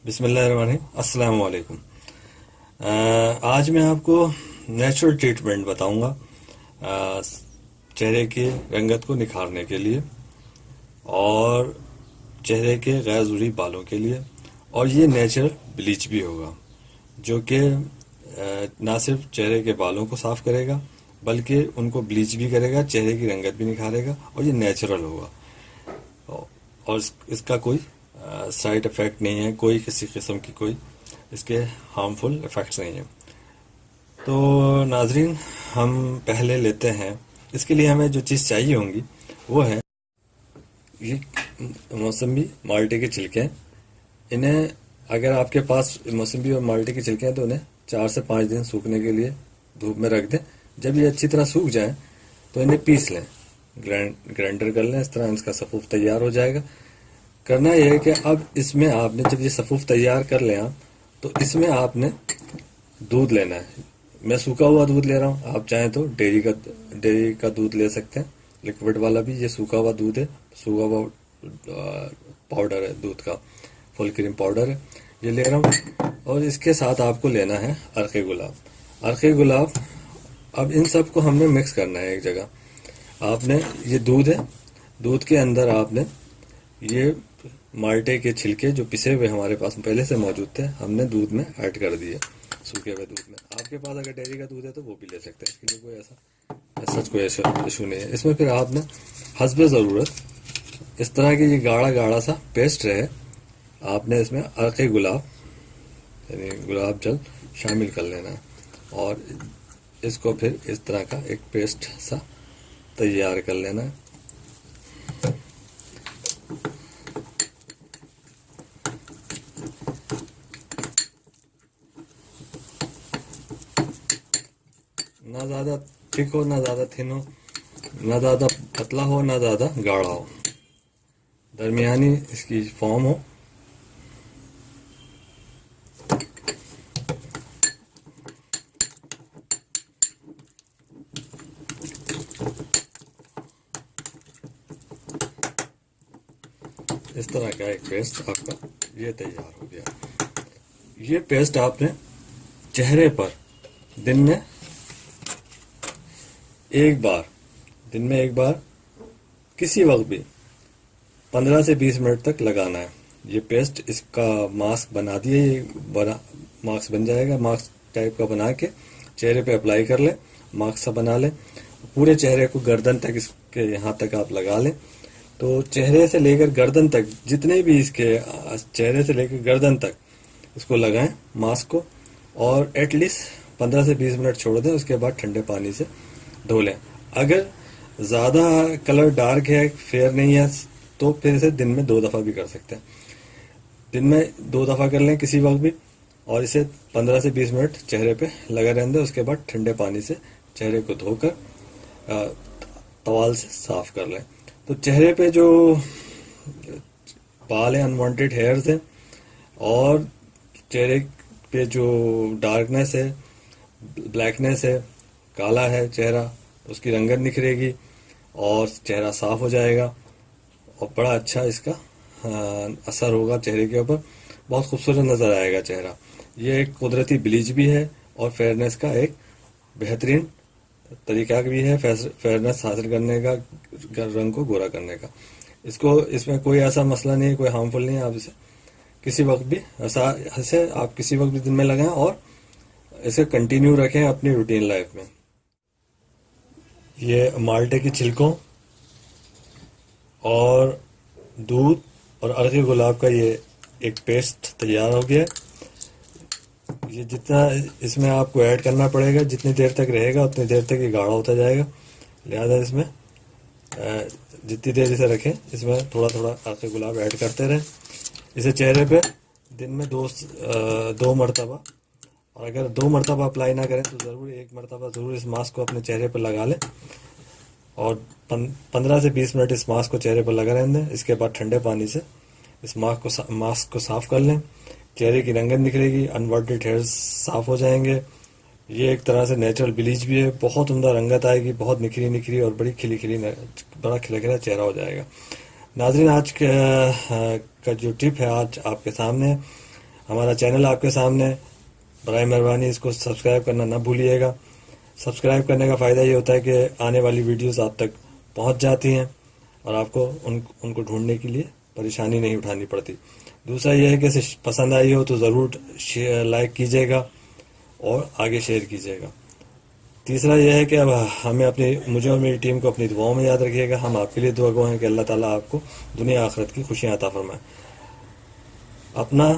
बिस्मिल्लाहिर्रहमानिर्रहीम। अस्सलाम वालेकुम। आज मैं आपको नेचुरल ट्रीटमेंट बताऊंगा चेहरे की रंगत को निखारने के लिए और चेहरे के गैर ज़रूरी बालों के लिए। और ये नेचुरल ब्लीच भी होगा जो कि ना सिर्फ चेहरे के बालों को साफ करेगा बल्कि उनको ब्लीच भी करेगा, चेहरे की रंगत भी निखारेगा और ये नेचुरल होगा। और इसका कोई साइड इफ़ेक्ट नहीं है, कोई किसी किस्म की कोई इसके हार्मफुल इफ़ेक्ट्स नहीं है। तो नाजरीन, हम पहले लेते हैं। इसके लिए हमें जो चीज़ चाहिए होंगी वो है ये मौसमी माल्टे के छिलके हैं। इन्हें अगर आपके पास मौसमी और माल्टे के छिलके हैं तो इन्हें 4 से 5 दिन सूखने के लिए धूप में रख दें। जब ये अच्छी तरह सूख जाएं तो इन्हें पीस लें, ग्राइंडर कर लें। इस तरह इसका सफ़ूफ तैयार हो जाएगा। करना यह है कि अब इसमें आपने जब ये सफ़ूफ तैयार कर लें आप, तो इसमें आपने दूध लेना है। मैं सूखा हुआ दूध ले रहा हूँ, आप चाहें तो डेयरी का दूध ले सकते हैं, लिक्विड वाला भी। ये सूखा हुआ दूध है, सूखा हुआ पाउडर है, दूध का फुल क्रीम पाउडर है, ये ले रहा हूँ। और इसके साथ आपको लेना है अर्क़े गुलाब। अर्क़े गुलाब, अब इन सब को हमने मिक्स करना है एक जगह। आपने ये दूध है, दूध के अंदर आपने ये माल्टे के छिलके जो पिसे हुए हमारे पास पहले से मौजूद थे, हमने दूध में ऐड कर दिए, सूखे हुए दूध में। आपके पास अगर डेयरी का दूध है तो वो भी ले सकते हैं, इसके लिए कोई ऐसा कोई इशू नहीं है। इसमें फिर आपने हस्बे ज़रूरत इस तरह की ये गाढ़ा गाढ़ा सा पेस्ट रहे, आपने इसमें अर्क़े गुलाब यानी गुलाब जल शामिल कर लेना है और इसको फिर इस तरह का एक पेस्ट सा तैयार कर लेना है। ना ज़्यादा थिक हो, ना ज़्यादा थिन हो, ना ज़्यादा पतला हो, ना ज़्यादा गाढ़ा हो, दरमियानी इसकी फॉर्म हो। इस तरह का एक पेस्ट आपका ये तैयार हो गया। ये पेस्ट आपने चेहरे पर दिन में एक बार किसी वक्त भी 15 से 20 मिनट तक लगाना है। ये पेस्ट इसका मास्क बना दिए, ये मास्क बन जाएगा। मास्क टाइप का बना के चेहरे पे अप्लाई कर लें, मास्क सा बना लें। पूरे चेहरे को गर्दन तक, इसके यहाँ तक आप लगा लें। तो चेहरे से लेकर गर्दन तक, जितने भी इसके चेहरे से लेकर गर्दन तक इसको लगाएं मास्क को, और एटलीस्ट 15 से 20 मिनट छोड़ दें। उसके बाद ठंडे पानी से धो लें। अगर ज़्यादा कलर डार्क है, फेयर नहीं है, तो फिर इसे दिन में 2 दफ़ा भी कर सकते हैं। दिन में 2 दफ़ा कर लें किसी वक्त भी, और इसे 15 से 20 मिनट चेहरे पे लगा रहने दें। उसके बाद ठंडे पानी से चेहरे को धोकर तवाल से साफ कर लें। तो चेहरे पे जो बाल हैं, अनवांटेड हेयर्स हैं, और चेहरे पे जो डार्कनेस है, ब्लैकनेस है, काला है चेहरा, उसकी रंगत निखरेगी और चेहरा साफ हो जाएगा और बड़ा अच्छा इसका असर होगा चेहरे के ऊपर। बहुत खूबसूरत नज़र आएगा चेहरा। ये एक कुदरती ब्लीच भी है और फेयरनेस का एक बेहतरीन तरीका भी है, फेयरनेस हासिल करने का, रंग को गोरा करने का। इसमें कोई ऐसा मसला नहीं है, कोई हार्मफुल नहीं है। आप इसे किसी वक्त भी आप किसी वक्त भी दिन में लगाएं और इसे कंटिन्यू रखें अपनी रूटीन लाइफ में। ये माल्टे की छिलकों और दूध और अर्क़े गुलाब का ये एक पेस्ट तैयार हो गया। ये जितना इसमें आपको ऐड करना पड़ेगा, जितनी देर तक रहेगा उतनी देर तक ये गाढ़ा होता जाएगा। लिहाजा इसमें जितनी देर इसे रखें, इसमें थोड़ा थोड़ा अर्क़े गुलाब ऐड करते रहें। इसे चेहरे पे दिन में 2 मरतबा, और अगर 2 मरतबा अप्लाई ना करें तो ज़रूर 1 मरतबा ज़रूर इस मास्क को अपने चेहरे पर लगा लें और 15 से 20 मिनट इस मास्क को चेहरे पर लगा रहने दें। इसके बाद ठंडे पानी से इस मास्क को साफ़ कर लें। चेहरे की रंगत निखरेगी, अनवांटेड हेयर्स साफ़ हो जाएंगे। ये एक तरह से नेचुरल ब्लीच भी है, बहुत उम्दा रंगत आएगी, बहुत निखरी और बड़ा खिला खिला चेहरा हो जाएगा। नाज़रीन, आज का जो टिप है आज आपके सामने, हमारा चैनल आपके सामने है, बराए मेहरबानी इसको सब्सक्राइब करना ना भूलिएगा। सब्सक्राइब करने का फ़ायदा ये होता है कि आने वाली वीडियोस आप तक पहुंच जाती हैं और आपको उनको ढूंढने के लिए परेशानी नहीं उठानी पड़ती। दूसरा यह है कि इसे पसंद आई हो तो ज़रूर लाइक कीजिएगा और आगे शेयर कीजिएगा। तीसरा यह है कि अब मुझे और मेरी टीम को अपनी दुआओं में याद रखिएगा। हम आपके लिए दुआ गो हैं कि अल्लाह ताला आपको दुनिया आखिरत की खुशियाँ अता फरमाए। अपना,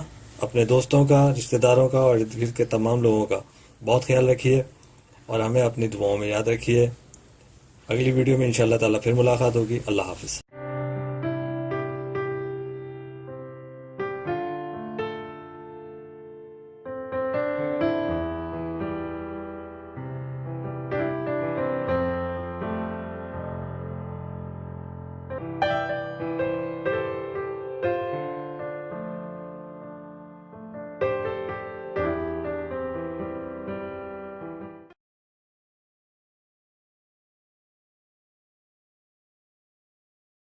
अपने दोस्तों का, रिश्तेदारों का और इर्द गिर्द के तमाम लोगों का बहुत ख्याल रखिए और हमें अपनी दुआओं में याद रखिए। अगली वीडियो में इंशाअल्लाह ताला फिर मुलाकात होगी। अल्लाह हाफिज़।